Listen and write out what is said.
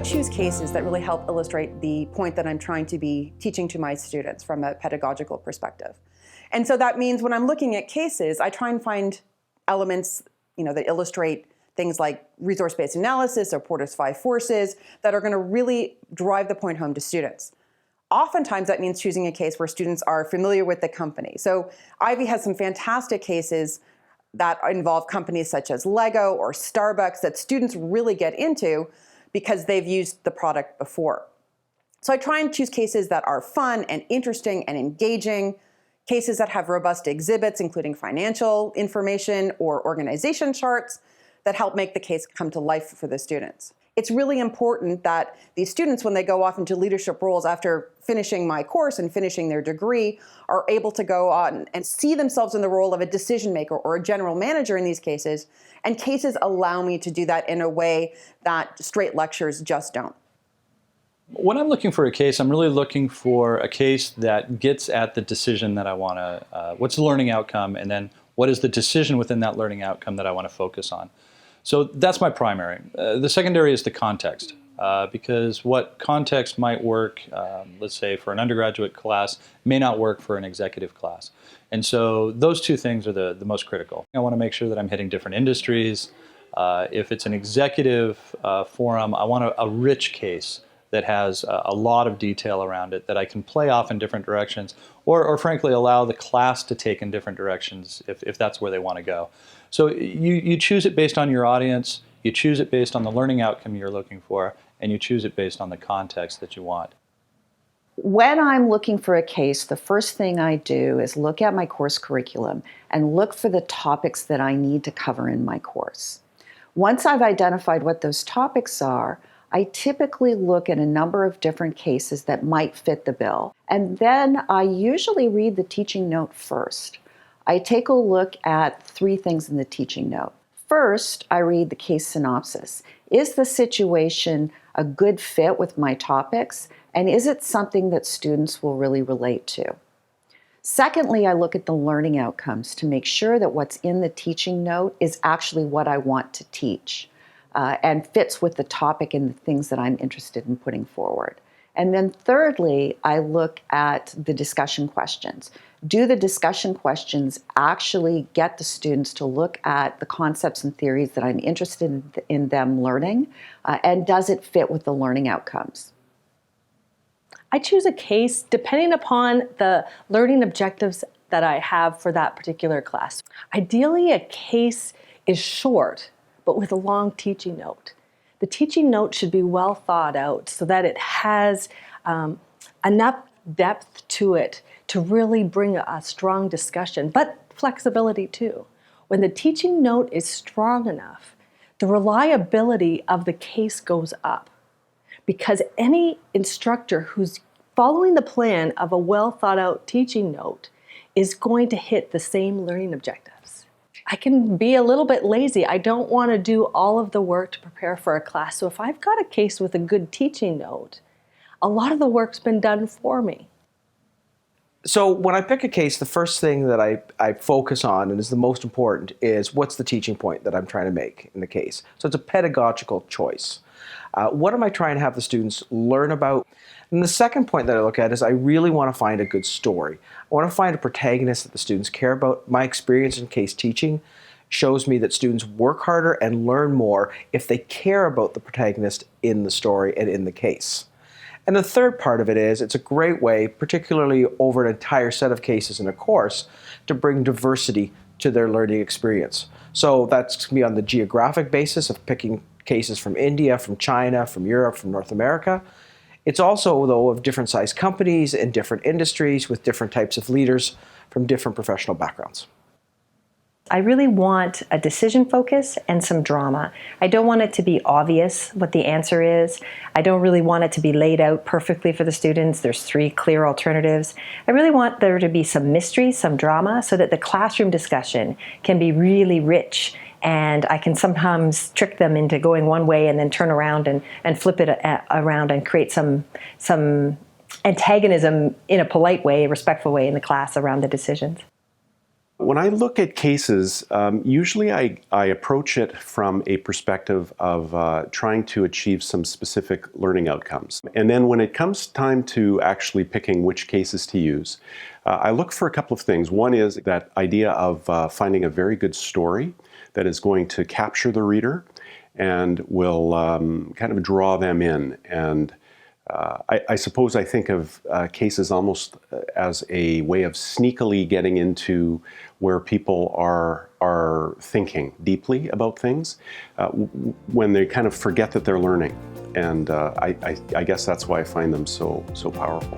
choose cases that really help illustrate the point that I'm trying to be teaching to my students from a pedagogical perspective. And so that means when I'm looking at cases, I try and find elements, that illustrate things like resource-based analysis or Porter's 5 forces that are going to really drive the point home to students. Oftentimes that means choosing a case where students are familiar with the company. So Ivey has some fantastic cases that involve companies such as Lego or Starbucks that students really get into because they've used the product before. So I try and choose cases that are fun and interesting and engaging, cases that have robust exhibits, including financial information or organization charts that help make the case come to life for the students. It's really important that these students, when they go off into leadership roles after finishing my course and finishing their degree, are able to go on and see themselves in the role of a decision maker or a general manager in these cases, and cases allow me to do that in a way that straight lectures just don't. When I'm looking for a case, I'm really looking for a case that gets at the decision that I want to, what's the learning outcome, and then what is the decision within that learning outcome that I want to focus on. So that's my primary. The secondary is the context, because what context might work, let's say for an undergraduate class, may not work for an executive class. And so those two things are the most critical. I want to make sure that I'm hitting different industries. If it's an executive forum, I want a rich case that has a lot of detail around it that I can play off in different directions, or frankly allow the class to take in different directions if that's where they want to go. So you choose it based on your audience, you choose it based on the learning outcome you're looking for, and you choose it based on the context that you want. When I'm looking for a case, the first thing I do is look at my course curriculum and look for the topics that I need to cover in my course. Once I've identified what those topics are, I typically look at a number of different cases that might fit the bill. And then I usually read the teaching note first. I take a look at 3 things in the teaching note. First, I read the case synopsis. Is the situation a good fit with my topics? And is it something that students will really relate to? Secondly, I look at the learning outcomes to make sure that what's in the teaching note is actually what I want to teach. And fits with the topic and the things that I'm interested in putting forward. And then thirdly, I look at the discussion questions. Do the discussion questions actually get the students to look at the concepts and theories that I'm interested in them learning? And does it fit with the learning outcomes? I choose a case depending upon the learning objectives that I have for that particular class. Ideally, a case is short, but with a long teaching note. The teaching note should be well thought out so that it has enough depth to it to really bring a strong discussion, but flexibility too. When the teaching note is strong enough, the reliability of the case goes up, because any instructor who's following the plan of a well thought out teaching note is going to hit the same learning objectives. I can be a little bit lazy. I don't want to do all of the work to prepare for a class. So if I've got a case with a good teaching note, a lot of the work's been done for me. So when I pick a case, the first thing that I focus on, and is the most important, is what's the teaching point that I'm trying to make in the case. So it's a pedagogical choice. What am I trying to have the students learn about? And the second point that I look at is I really want to find a good story. I want to find a protagonist that the students care about. My experience in case teaching shows me that students work harder and learn more if they care about the protagonist in the story and in the case. And the third part of it is it's a great way, particularly over an entire set of cases in a course, to bring diversity to their learning experience. So that's going to be on the geographic basis of picking cases from India, from China, from Europe, from North America. It's also, though, of different size companies and different industries with different types of leaders from different professional backgrounds. I really want a decision focus and some drama. I don't want it to be obvious what the answer is. I don't really want it to be laid out perfectly for the students. There's 3 clear alternatives. I really want there to be some mystery, some drama, so that the classroom discussion can be really rich, and I can sometimes trick them into going one way and then turn around and flip it around and create some antagonism in a polite way, a respectful way in the class around the decisions. When I look at cases, usually I approach it from a perspective of trying to achieve some specific learning outcomes. And then when it comes time to actually picking which cases to use, I look for a couple of things. One is that idea of finding a very good story that is going to capture the reader and will kind of draw them in. And I suppose I think of cases almost as a way of sneakily getting into where people are thinking deeply about things when they kind of forget that they're learning. And I guess that's why I find them so powerful.